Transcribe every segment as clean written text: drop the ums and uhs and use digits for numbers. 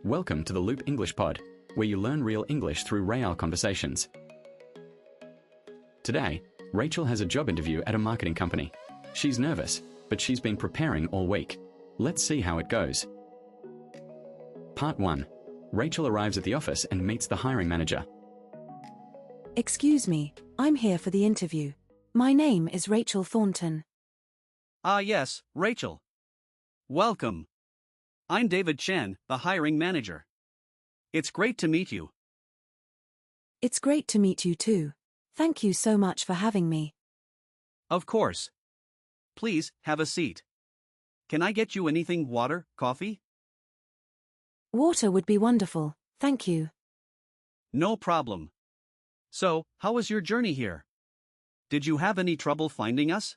Welcome to the Loop English Pod, where you learn real English through real conversations. Today, Rachel has a job interview at a marketing company. She's nervous, but she's been preparing all week. Let's see how it goes. Part 1. Rachel arrives at the office and meets the hiring manager. Excuse me, I'm here for the interview. My name is Rachel Thornton. Ah yes, Rachel. Welcome. I'm David Chen, the hiring manager. It's great to meet you. It's great to meet you too. Thank you so much for having me. Of course. Please, have a seat. Can I get you anything, water, coffee? Water would be wonderful, thank you. No problem. So, how was your journey here? Did you have any trouble finding us?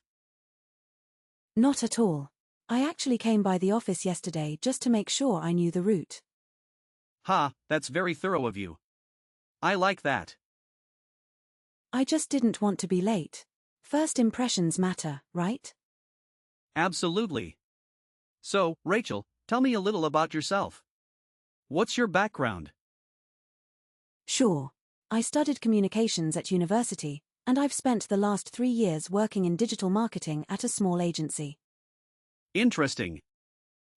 Not at all. I actually came by the office yesterday just to make sure I knew the route. Ha, that's very thorough of you. I like that. I just didn't want to be late. First impressions matter, right? Absolutely. So, Rachel, tell me a little about yourself. What's your background? Sure. I studied communications at university, and I've spent the last 3 years working in digital marketing at a small agency. Interesting.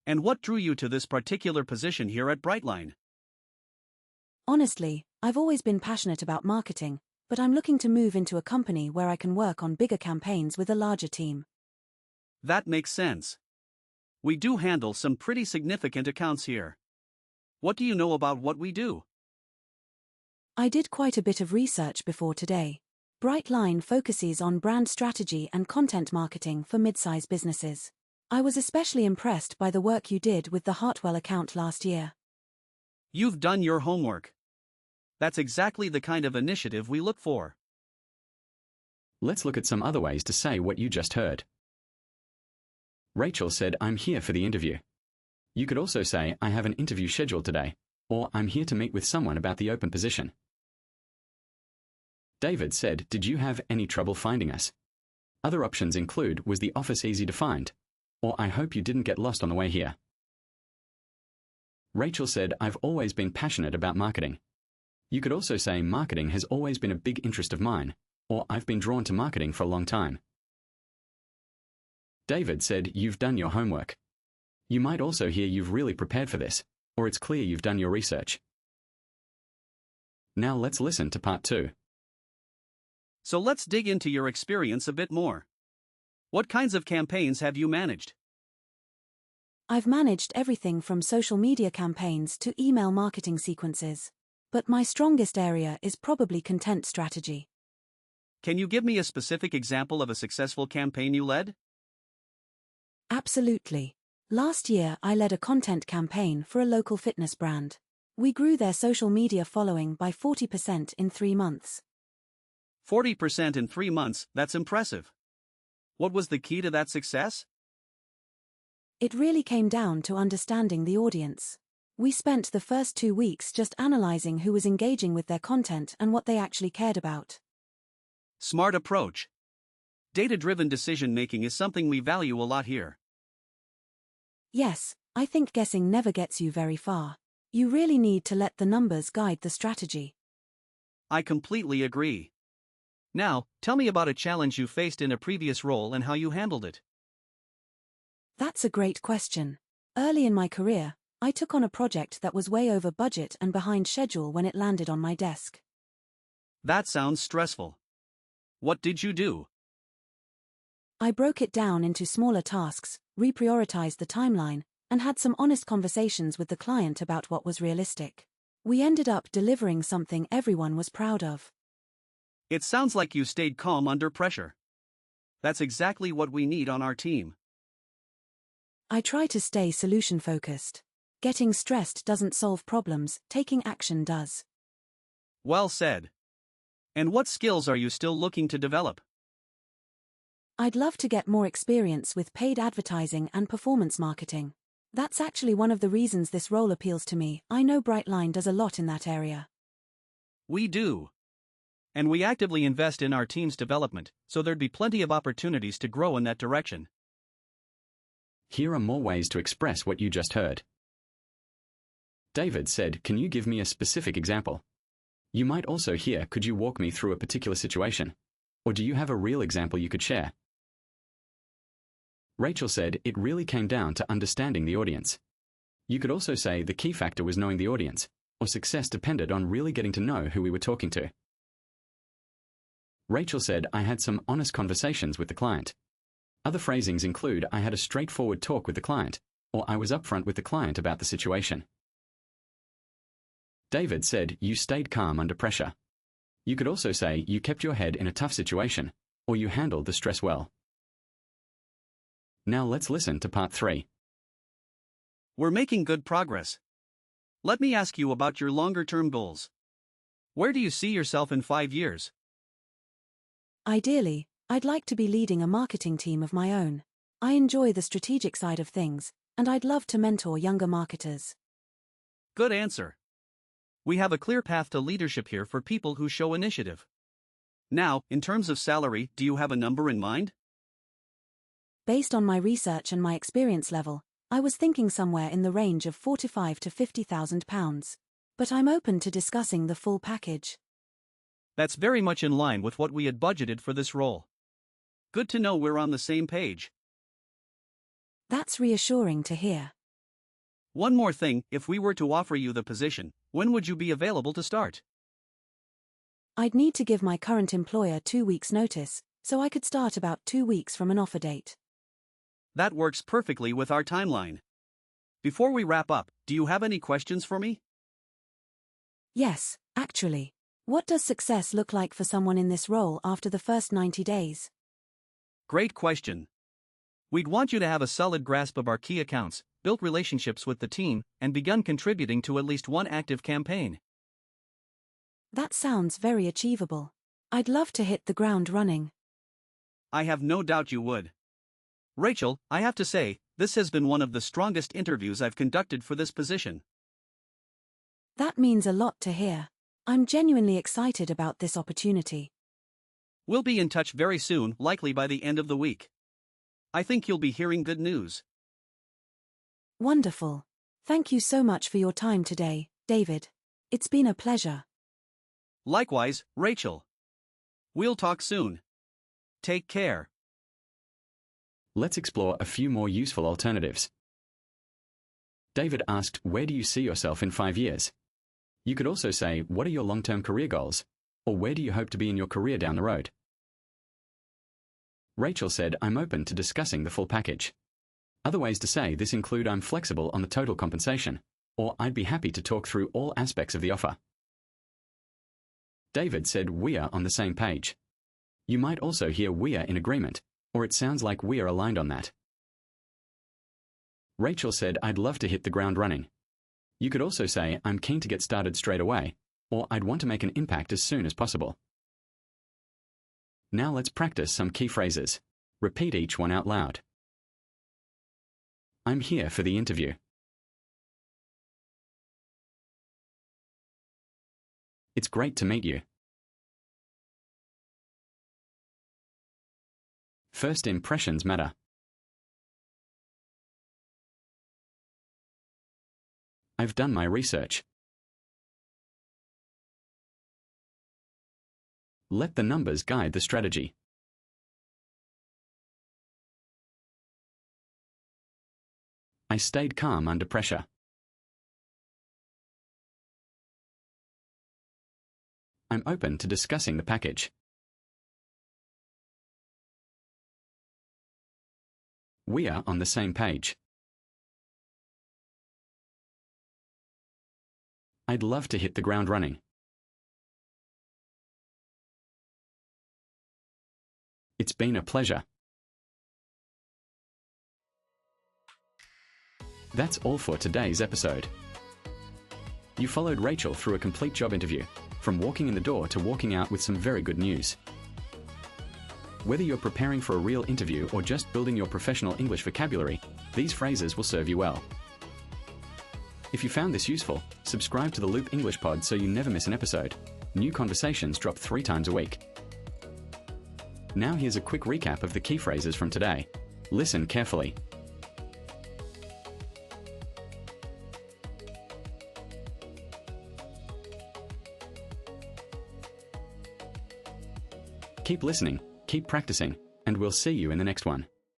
And what drew you to this particular position here at Brightline? Honestly, I've always been passionate about marketing, but I'm looking to move into a company where I can work on bigger campaigns with a larger team. That makes sense. We do handle some pretty significant accounts here. What do you know about what we do? I did quite a bit of research before today. Brightline focuses on brand strategy and content marketing for mid-size businesses. I was especially impressed by the work you did with the Hartwell account last year. You've done your homework. That's exactly the kind of initiative we look for. Let's look at some other ways to say what you just heard. Rachel said, "I'm here for the interview." You could also say, "I have an interview scheduled today," or "I'm here to meet with someone about the open position." David said, "Did you have any trouble finding us?" Other options include, "Was the office easy to find?" or "I hope you didn't get lost on the way here." Rachel said, "I've always been passionate about marketing." You could also say, "Marketing has always been a big interest of mine," or "I've been drawn to marketing for a long time." David said, "You've done your homework." You might also hear, "You've really prepared for this," or "It's clear you've done your research." Now let's listen to part 2. So let's dig into your experience a bit more. What kinds of campaigns have you managed? I've managed everything from social media campaigns to email marketing sequences. But my strongest area is probably content strategy. Can you give me a specific example of a successful campaign you led? Absolutely. Last year I led a content campaign for a local fitness brand. We grew their social media following by 40% in 3 months. 40% in 3 months, that's impressive. What was the key to that success? It really came down to understanding the audience. We spent the first 2 weeks just analyzing who was engaging with their content and what they actually cared about. Smart approach. Data-driven decision-making is something we value a lot here. Yes, I think guessing never gets you very far. You really need to let the numbers guide the strategy. I completely agree. Now, tell me about a challenge you faced in a previous role and how you handled it. That's a great question. Early in my career, I took on a project that was way over budget and behind schedule when it landed on my desk. That sounds stressful. What did you do? I broke it down into smaller tasks, reprioritized the timeline, and had some honest conversations with the client about what was realistic. We ended up delivering something everyone was proud of. It sounds like you stayed calm under pressure. That's exactly what we need on our team. I try to stay solution-focused. Getting stressed doesn't solve problems, taking action does. Well said. And what skills are you still looking to develop? I'd love to get more experience with paid advertising and performance marketing. That's actually one of the reasons this role appeals to me. I know Brightline does a lot in that area. We do. And we actively invest in our team's development, so there'd be plenty of opportunities to grow in that direction. Here are more ways to express what you just heard. David said, "Can you give me a specific example?" You might also hear, "Could you walk me through a particular situation?" Or do you have a real example you could share? Rachel said, "It really came down to understanding the audience." You could also say the key factor was knowing the audience, or success depended on really getting to know who we were talking to. Rachel said, "I had some honest conversations with the client." Other phrasings include, "I had a straightforward talk with the client," or "I was upfront with the client about the situation." David said, "You stayed calm under pressure." You could also say, "You kept your head in a tough situation," or "You handled the stress well." Now let's listen to part 3. We're making good progress. Let me ask you about your longer-term goals. Where do you see yourself in 5 years? Ideally, I'd like to be leading a marketing team of my own. I enjoy the strategic side of things, and I'd love to mentor younger marketers. Good answer. We have a clear path to leadership here for people who show initiative. Now, in terms of salary, do you have a number in mind? Based on my research and my experience level, I was thinking somewhere in the range of £45,000 to £50,000. But I'm open to discussing the full package. That's very much in line with what we had budgeted for this role. Good to know we're on the same page. That's reassuring to hear. One more thing, if we were to offer you the position, when would you be available to start? I'd need to give my current employer 2 weeks' notice, so I could start about 2 weeks from an offer date. That works perfectly with our timeline. Before we wrap up, do you have any questions for me? Yes, actually. What does success look like for someone in this role after the first 90 days? Great question. We'd want you to have a solid grasp of our key accounts, built relationships with the team, and begun contributing to at least one active campaign. That sounds very achievable. I'd love to hit the ground running. I have no doubt you would. Rachel, I have to say, this has been one of the strongest interviews I've conducted for this position. That means a lot to hear. I'm genuinely excited about this opportunity. We'll be in touch very soon, likely by the end of the week. I think you'll be hearing good news. Wonderful. Thank you so much for your time today, David. It's been a pleasure. Likewise, Rachel. We'll talk soon. Take care. Let's explore a few more useful alternatives. David asked, "Where do you see yourself in 5 years?" You could also say, "What are your long-term career goals?" Or "Where do you hope to be in your career down the road?" Rachel said, "I'm open to discussing the full package." Other ways to say this include, "I'm flexible on the total compensation," or "I'd be happy to talk through all aspects of the offer." David said, "We are on the same page." You might also hear "We are in agreement," or "It sounds like we are aligned on that." Rachel said, "I'd love to hit the ground running." You could also say, "I'm keen to get started straight away," or "I'd want to make an impact as soon as possible." Now let's practice some key phrases. Repeat each one out loud. I'm here for the interview. It's great to meet you. First impressions matter. I've done my research. Let the numbers guide the strategy. I stayed calm under pressure. I'm open to discussing the package. We are on the same page. I'd love to hit the ground running. It's been a pleasure. That's all for today's episode. You followed Rachel through a complete job interview, from walking in the door to walking out with some very good news. Whether you're preparing for a real interview or just building your professional English vocabulary, these phrases will serve you well. If you found this useful, subscribe to the Loop English Pod so you never miss an episode. New conversations drop 3 times a week. Now here's a quick recap of the key phrases from today. Listen carefully. Keep listening, keep practicing, and we'll see you in the next one.